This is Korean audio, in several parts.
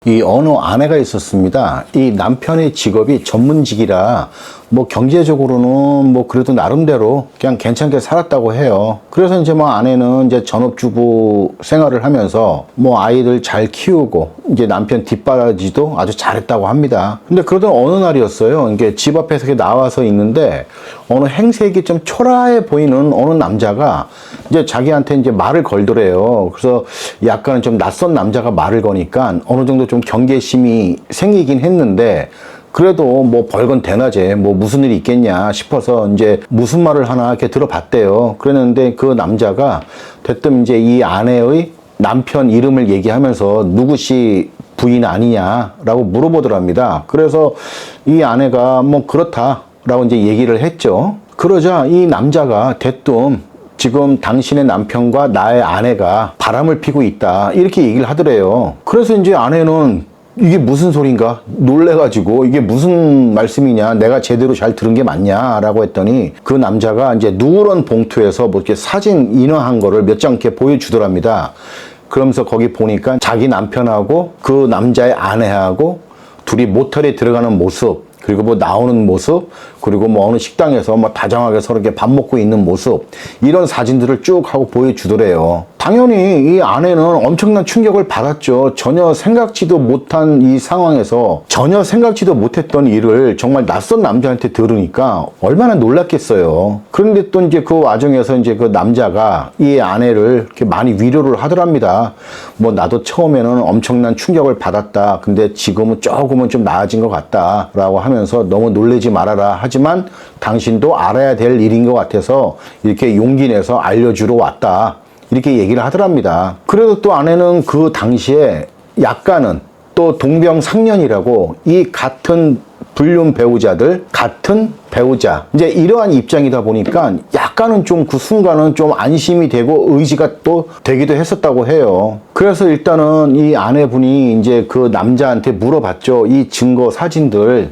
이 어느 아내가 있었습니다. 이 남편의 직업이 전문직이라 뭐 경제적으로는 뭐 그래도 나름대로 그냥 괜찮게 살았다고 해요. 그래서 이제 뭐 아내는 이제 전업주부 생활을 하면서 뭐 아이들 잘 키우고 이제 남편 뒷바라지도 아주 잘했다고 합니다. 근데 그러던 어느 날이었어요. 이게 집 앞에서 이렇게 나와서 있는데 어느 행색이 좀 초라해 보이는 어느 남자가 이제 자기한테 이제 말을 걸더래요. 그래서 약간 좀 낯선 남자가 말을 거니까 어느 정도 좀 경계심이 생기긴 했는데 그래도 뭐 벌건 대낮에 뭐 무슨 일이 있겠냐 싶어서 이제 무슨 말을 하나 이렇게 들어봤대요. 그랬는데 그 남자가 대뜸 이제 이 아내의 남편 이름을 얘기하면서 누구시 부인 아니냐라고 물어보더랍니다. 그래서 이 아내가 뭐 그렇다라고 이제 얘기를 했죠. 그러자 이 남자가 대뜸 지금 당신의 남편과 나의 아내가 바람을 피고 있다 이렇게 얘기를 하더래요. 그래서 이제 아내는 이게 무슨 소린가 놀래가지고 이게 무슨 말씀이냐 내가 제대로 잘 들은 게 맞냐 라고 했더니 그 남자가 이제 누런 봉투에서 뭐 이렇게 사진 인화한 거를 몇 장 이렇게 보여주더랍니다. 그러면서 거기 보니까 자기 남편하고 그 남자의 아내하고 둘이 모텔에 들어가는 모습, 그리고 뭐 나오는 모습, 그리고 뭐 어느 식당에서 뭐 다정하게 서로 이렇게 밥 먹고 있는 모습, 이런 사진들을 쭉 하고 보여주더래요. 당연히 이 아내는 엄청난 충격을 받았죠. 전혀 생각지도 못한 이 상황에서 전혀 생각지도 못했던 일을 정말 낯선 남자한테 들으니까 얼마나 놀랐겠어요. 그런데 또 이제 그 와중에서 이제 그 남자가 이 아내를 이렇게 많이 위로를 하더랍니다. 뭐 나도 처음에는 엄청난 충격을 받았다. 근데 지금은 조금은 좀 나아진 것 같다. 라고 하면서 너무 놀라지 말아라. 하지만 당신도 알아야 될 일인 것 같아서 이렇게 용기 내서 알려주러 왔다. 이렇게 얘기를 하더랍니다. 그래도 또 아내는 그 당시에 약간은 또 동병상련이라고 이 같은 불륜 배우자들, 같은 배우자, 이제 이러한 입장이다 보니까 약간은 좀 그 순간은 좀 안심이 되고 의지가 또 되기도 했었다고 해요. 그래서 일단은 이 아내분이 이제 그 남자한테 물어봤죠. 이 증거 사진들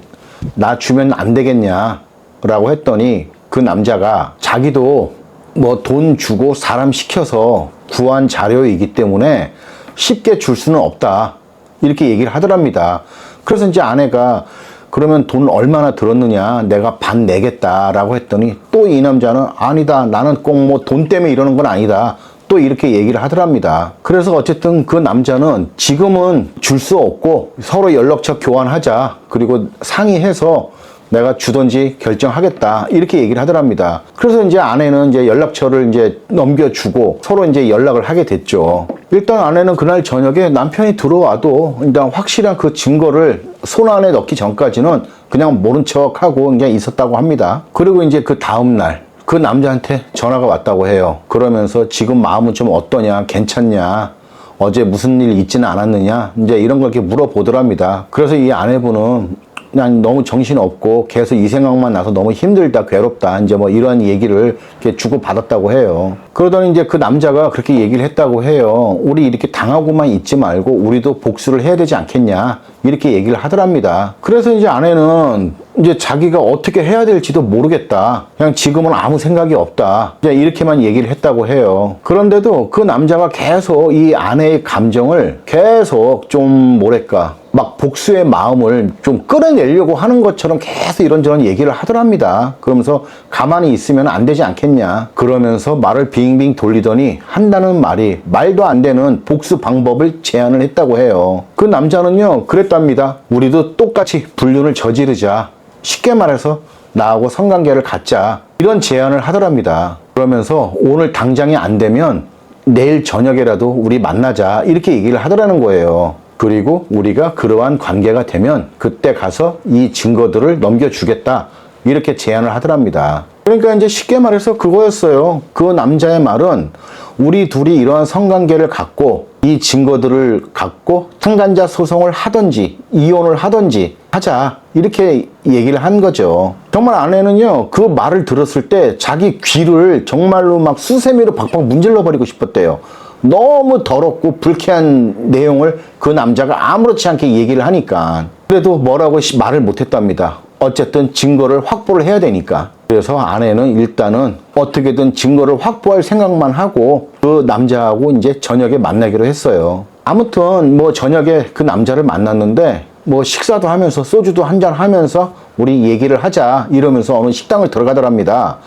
나 주면 안 되겠냐 라고 했더니 그 남자가 자기도 뭐 돈 주고 사람 시켜서 구한 자료이기 때문에 쉽게 줄 수는 없다 이렇게 얘기를 하더랍니다. 그래서 이제 아내가 그러면 돈 얼마나 들었느냐 내가 반 내겠다 라고 했더니 또 이 남자는 아니다 나는 꼭 뭐 돈 때문에 이러는 건 아니다 또 이렇게 얘기를 하더랍니다. 그래서 어쨌든 그 남자는 지금은 줄 수 없고 서로 연락처 교환하자 그리고 상의해서 내가 주던지 결정하겠다 이렇게 얘기를 하더랍니다. 그래서 이제 아내는 이제 연락처를 이제 넘겨주고 서로 이제 연락을 하게 됐죠. 일단 아내는 그날 저녁에 남편이 들어와도 일단 확실한 그 증거를 손 안에 넣기 전까지는 그냥 모른 척하고 그냥 있었다고 합니다. 그리고 이제 그 다음날 그 남자한테 전화가 왔다고 해요. 그러면서 지금 마음은 좀 어떠냐 괜찮냐 어제 무슨 일 있지는 않았느냐 이제 이런 걸 이렇게 물어보더랍니다. 그래서 이 아내분은 그냥 너무 정신없고 계속 이 생각만 나서 너무 힘들다 괴롭다 이제 뭐 이런 얘기를 이렇게 주고받았다고 해요. 그러더니 이제 그 남자가 그렇게 얘기를 했다고 해요. 우리 이렇게 당하고만 있지 말고 우리도 복수를 해야 되지 않겠냐 이렇게 얘기를 하더랍니다. 그래서 이제 아내는 이제 자기가 어떻게 해야 될지도 모르겠다. 그냥 지금은 아무 생각이 없다. 이제 이렇게만 얘기를 했다고 해요. 그런데도 그 남자가 계속 이 아내의 감정을 계속 좀 뭐랄까 막 복수의 마음을 좀 끌어내려고 하는 것처럼 계속 이런저런 얘기를 하더랍니다. 그러면서 가만히 있으면 안 되지 않겠냐. 그러면서 말을 빙빙 돌리더니 한다는 말이 말도 안 되는 복수 방법을 제안을 했다고 해요. 그 남자는요 그랬답니다. 우리도 똑같이 불륜을 저지르자. 쉽게 말해서 나하고 성관계를 갖자. 이런 제안을 하더랍니다. 그러면서 오늘 당장이 안 되면 내일 저녁에라도 우리 만나자. 이렇게 얘기를 하더라는 거예요. 그리고 우리가 그러한 관계가 되면 그때 가서 이 증거들을 넘겨주겠다. 이렇게 제안을 하더랍니다. 그러니까 이제 쉽게 말해서 그거였어요. 그 남자의 말은 우리 둘이 이러한 성관계를 갖고 이 증거들을 갖고 상간자 소송을 하든지 이혼을 하든지 하자 이렇게 얘기를 한 거죠. 정말 아내는요 그 말을 들었을 때 자기 귀를 정말로 막 수세미로 박박 문질러 버리고 싶었대요. 너무 더럽고 불쾌한 내용을 그 남자가 아무렇지 않게 얘기를 하니까. 그래도 뭐라고 말을 못했답니다. 어쨌든 증거를 확보를 해야 되니까. 그래서 아내는 일단은 어떻게든 증거를 확보할 생각만 하고 그 남자하고 이제 저녁에 만나기로 했어요. 아무튼 뭐 저녁에 그 남자를 만났는데 뭐 식사도 하면서 소주도 한잔 하면서 우리 얘기를 하자 이러면서 어느 식당을 들어가더랍니다.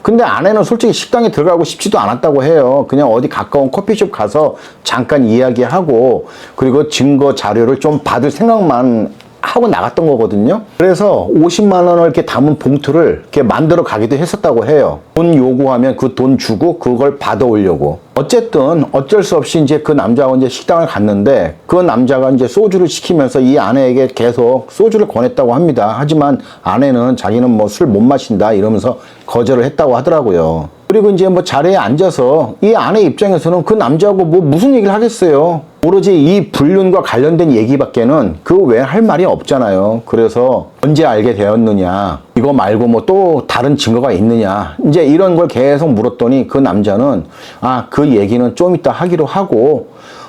근데 아내는 솔직히 식당에 들어가고 싶지도 않았다고 해요. 그냥 어디 가까운 커피숍 가서 잠깐 이야기하고 그리고 증거 자료를 좀 받을 생각만 하고 나갔던 거거든요. 그래서 50만 원을 이렇게 담은 봉투를 이렇게 만들어 가기도 했었다고 해요. 돈 요구하면 그 돈 주고 그걸 받아오려고. 어쨌든 어쩔 수 없이 이제 그 남자하고 이제 식당을 갔는데 그 남자가 이제 소주를 시키면서 이 아내에게 계속 소주를 권했다고 합니다. 하지만 아내는 자기는 뭐 술 못 마신다 이러면서 거절을 했다고 하더라고요. 그리고 이제 뭐 자리에 앉아서 이 아내 입장에서는 그 남자하고 뭐 무슨 얘기를 하겠어요. 오로지 이 불륜과 관련된 얘기밖에는 그 외에 할 말이 없잖아요. 그래서 언제 알게 되었느냐, 이거 말고 뭐 또 다른 증거가 있느냐, 이제 이런 걸 계속 물었더니 그 남자는 그 얘기는 좀 이따 하기로 하고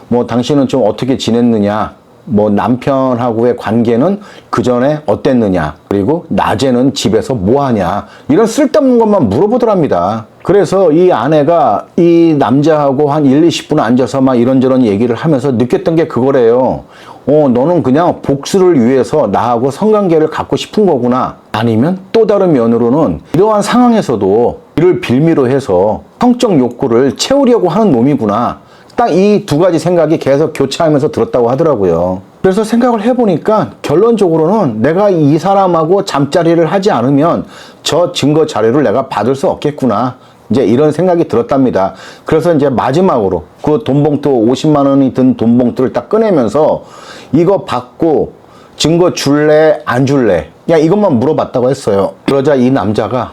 뭐 당신은 좀 어떻게 지냈느냐, 뭐 남편하고의 관계는 그 전에 어땠느냐, 그리고 낮에는 집에서 뭐 하냐, 이런 쓸데없는 것만 물어보더랍니다. 그래서 이 아내가 이 남자하고 한 1, 20분 앉아서 막 이런저런 얘기를 하면서 느꼈던 게 그거래요. 너는 그냥 복수를 위해서 나하고 성관계를 갖고 싶은 거구나. 아니면 또 다른 면으로는 이러한 상황에서도 이를 빌미로 해서 성적 욕구를 채우려고 하는 놈이구나. 딱 이 두 가지 생각이 계속 교차하면서 들었다고 하더라고요. 그래서 생각을 해보니까 결론적으로는 내가 이 사람하고 잠자리를 하지 않으면 저 증거 자료를 내가 받을 수 없겠구나. 이제 이런 생각이 들었답니다. 그래서 이제 마지막으로 그 돈봉투 50만 원이 든 돈봉투를 딱 꺼내면서 이거 받고 증거 줄래 안 줄래? 야, 이것만 물어봤다고 했어요. 그러자 이 남자가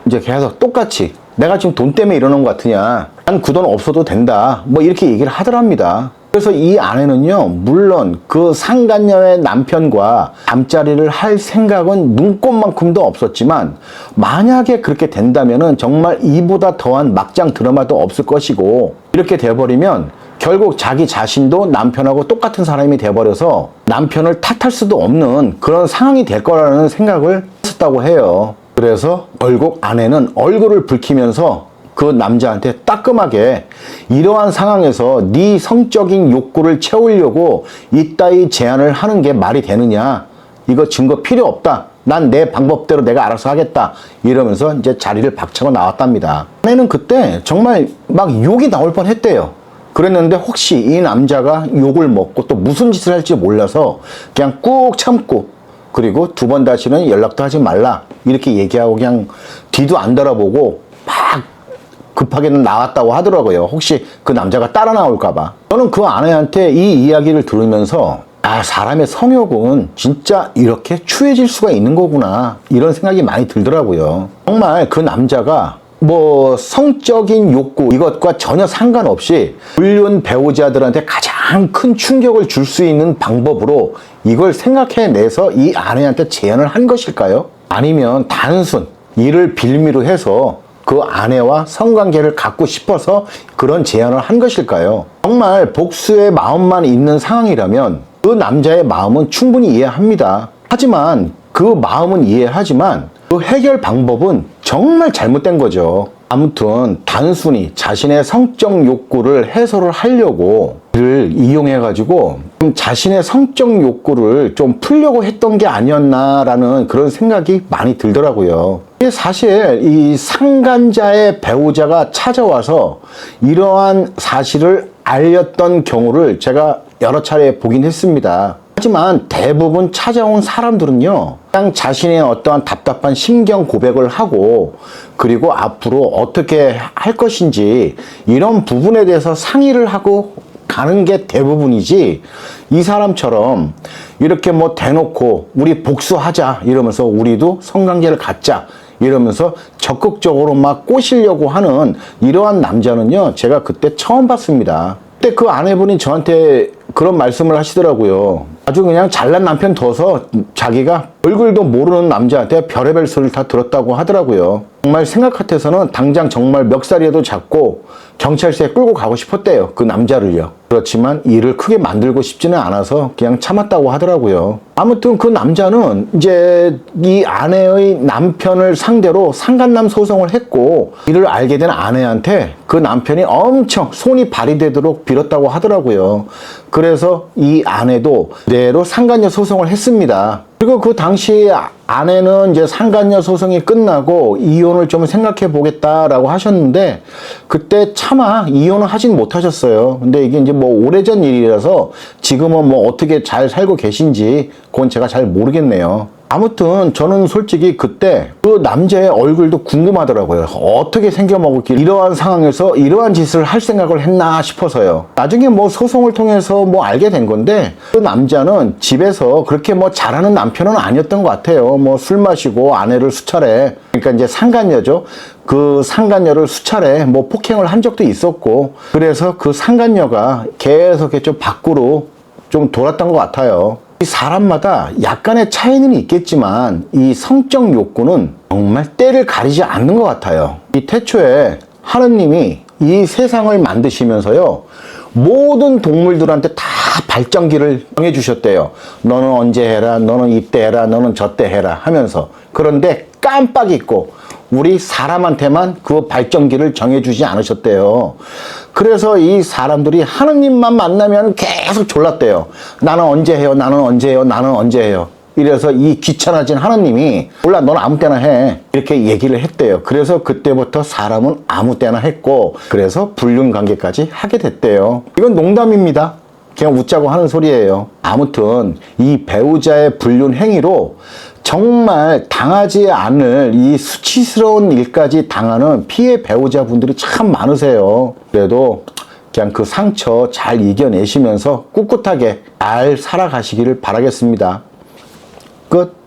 이제 계속 똑같이 내가 지금 돈 때문에 이러는 것 같으냐, 난 그 돈 없어도 된다, 뭐 이렇게 얘기를 하더랍니다. 그래서 이 아내는요, 물론 그 상간녀의 남편과 잠자리를 할 생각은 눈꼽만큼도 없었지만 만약에 그렇게 된다면은 정말 이보다 더한 막장 드라마도 없을 것이고, 이렇게 돼버리면 결국 자기 자신도 남편하고 똑같은 사람이 돼버려서 남편을 탓할 수도 없는 그런 상황이 될 거라는 생각을 했었다고 해요. 그래서 결국 아내는 얼굴을 붉히면서 그 남자한테 따끔하게 이러한 상황에서 네 성적인 욕구를 채우려고 이따위 제안을 하는 게 말이 되느냐, 이거 증거 필요 없다, 난 내 방법대로 내가 알아서 하겠다, 이러면서 이제 자리를 박차고 나왔답니다. 아내는 그때 정말 막 욕이 나올 뻔했대요. 그랬는데 혹시 이 남자가 욕을 먹고 또 무슨 짓을 할지 몰라서 그냥 꾹 참고, 그리고 두 번 다시는 연락도 하지 말라 이렇게 얘기하고 그냥 뒤도 안 돌아보고 막 급하게는 나왔다고 하더라고요. 혹시 그 남자가 따라 나올까봐. 저는 그 아내한테 이 이야기를 들으면서 사람의 성욕은 진짜 이렇게 추해질 수가 있는 거구나, 이런 생각이 많이 들더라고요. 정말 그 남자가 뭐 성적인 욕구 이것과 전혀 상관없이 불륜 배우자들한테 가장 큰 충격을 줄 수 있는 방법으로 이걸 생각해내서 이 아내한테 제안을 한 것일까요? 아니면 단순 이를 빌미로 해서 그 아내와 성관계를 갖고 싶어서 그런 제안을 한 것일까요? 정말 복수의 마음만 있는 상황이라면 그 남자의 마음은 충분히 이해합니다. 하지만 그 마음은 이해하지만 그 해결 방법은 정말 잘못된 거죠. 아무튼 단순히 자신의 성적 욕구를 해소를 하려고 이를 이용해가지고 자신의 성적 욕구를 좀 풀려고 했던 게 아니었나라는 그런 생각이 많이 들더라고요. 사실 이 상간자의 배우자가 찾아와서 이러한 사실을 알렸던 경우를 제가 여러 차례 보긴 했습니다. 하지만 대부분 찾아온 사람들은요, 그냥 자신의 어떠한 답답한 심경 고백을 하고 그리고 앞으로 어떻게 할 것인지 이런 부분에 대해서 상의를 하고 가는 게 대부분이지, 이 사람처럼 이렇게 뭐 대놓고 우리 복수하자 이러면서 우리도 성관계를 갖자 이러면서 적극적으로 막 꼬시려고 하는 이러한 남자는요, 제가 그때 처음 봤습니다. 그때 그 아내분이 저한테 그런 말씀을 하시더라고요. 아주 그냥 잘난 남편 둬서 자기가 얼굴도 모르는 남자한테 별의별 소리를 다 들었다고 하더라고요. 정말 생각 같아서는 당장 정말 멱살이라도 잡고 경찰서에 끌고 가고 싶었대요, 그 남자를요. 그렇지만 일을 크게 만들고 싶지는 않아서 그냥 참았다고 하더라고요. 아무튼 그 남자는 이제 이 아내의 남편을 상대로 상간남 소송을 했고, 이를 알게 된 아내한테 그 남편이 엄청 손이 발휘되도록 빌었다고 하더라고요. 그래서 이 아내도 그대로 상간녀 소송을 했습니다. 그리고 그 당시 아내는 이제 상간녀 소송이 끝나고 이혼을 좀 생각해 보겠다라고 하셨는데, 그때 차마 이혼을 하진 못하셨어요. 근데 이게 이제 뭐 오래전 일이라서 지금은 뭐 어떻게 잘 살고 계신지 그건 제가 잘 모르겠네요. 아무튼 저는 솔직히 그때 그 남자의 얼굴도 궁금하더라고요. 어떻게 생겨먹었길, 이러한 상황에서 이러한 짓을 할 생각을 했나 싶어서요. 나중에 뭐 소송을 통해서 뭐 알게 된 건데, 그 남자는 집에서 그렇게 뭐 잘하는 남편은 아니었던 것 같아요. 뭐 술 마시고 아내를 수차례, 그러니까 이제 상간녀죠. 그 상간녀를 수차례 뭐 폭행을 한 적도 있었고, 그래서 그 상간녀가 계속 좀 밖으로 좀 돌았던 것 같아요. 이 사람마다 약간의 차이는 있겠지만 이 성적 욕구는 정말 때를 가리지 않는 것 같아요. 이 태초에 하느님이 이 세상을 만드시면서요, 모든 동물들한테 다 발전기를 정해주셨대요. 너는 언제 해라, 너는 이때 해라, 너는 저때 해라 하면서. 그런데 깜빡 잊고 우리 사람한테만 그 발전기를 정해주지 않으셨대요. 그래서 이 사람들이 하느님만 만나면 계속 졸랐대요. 나는 언제 해요, 나는 언제 해요, 나는 언제 해요. 이래서 이 귀찮아진 하느님이 몰라, 넌 아무 때나 해, 이렇게 얘기를 했대요. 그래서 그때부터 사람은 아무 때나 했고, 그래서 불륜 관계까지 하게 됐대요. 이건 농담입니다. 그냥 웃자고 하는 소리예요. 아무튼 이 배우자의 불륜 행위로 정말 당하지 않을 이 수치스러운 일까지 당하는 피해 배우자분들이 참 많으세요. 그래도 그냥 그 상처 잘 이겨내시면서 꿋꿋하게 잘 살아가시기를 바라겠습니다. 끝.